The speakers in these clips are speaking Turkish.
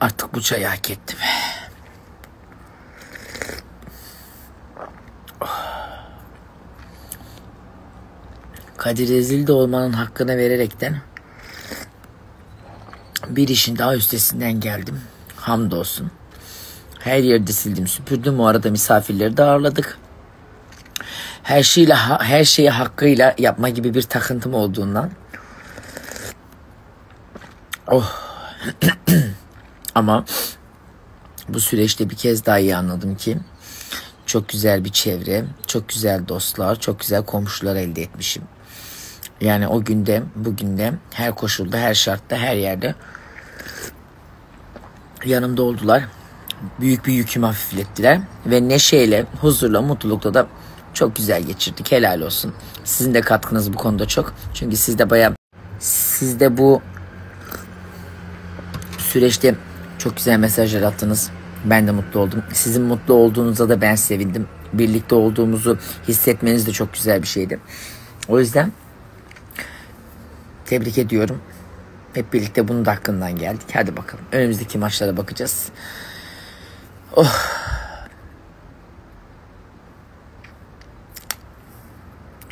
Artık bu çayı hak ettim. Kadir Ezildi olmanın hakkını vererekten bir işin daha üstesinden geldim. Hamdolsun. Her yerde sildim, süpürdüm. O arada misafirleri de ağırladık. Her şeyi hakkıyla yapma gibi bir takıntım olduğundan. Ama bu süreçte bir kez daha iyi anladım ki çok güzel bir çevre, çok güzel dostlar, çok güzel komşular elde etmişim. Yani o günde, bugün de, her koşulda, her şartta, her yerde yanımda oldular. Büyük bir yükümü hafiflettiler ve neşeyle, huzurla, mutlulukla da çok güzel geçirdik. Helal olsun. Sizin de katkınız bu konuda çok. Çünkü siz de bu süreçte çok güzel mesajlar attınız. Ben de mutlu oldum. Sizin mutlu olduğunuza da ben sevindim. Birlikte olduğumuzu hissetmeniz de çok güzel bir şeydi. O yüzden tebrik ediyorum. Hep birlikte bunun da hakkından geldik. Hadi bakalım. Önümüzdeki maçlara bakacağız.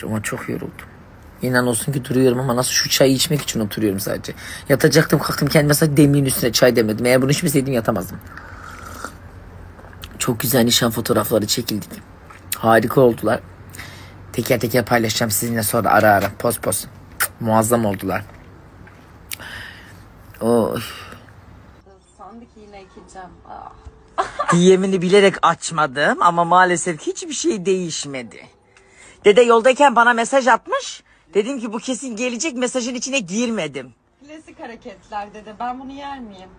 Ama çok yoruldum. İnan olsun ki duruyorum ama nasıl şu çayı içmek için oturuyorum sadece. Yatacaktım, kalktım kendime sadece demliğin üstüne çay demedim. Eğer bunu içmeseydim yatamazdım. Çok güzel nişan fotoğrafları çekildik. Harika oldular. Teker teker paylaşacağım sizinle sonra ara ara. Poz. Muazzam oldular. Sandık yine ekeceğim. Yemini bilerek açmadım ama maalesef hiçbir şey değişmedi. Dede yoldayken bana mesaj atmış. Dedim ki bu kesin gelecek, mesajın içine girmedim. Klasik hareketler dede. Ben bunu yer miyim?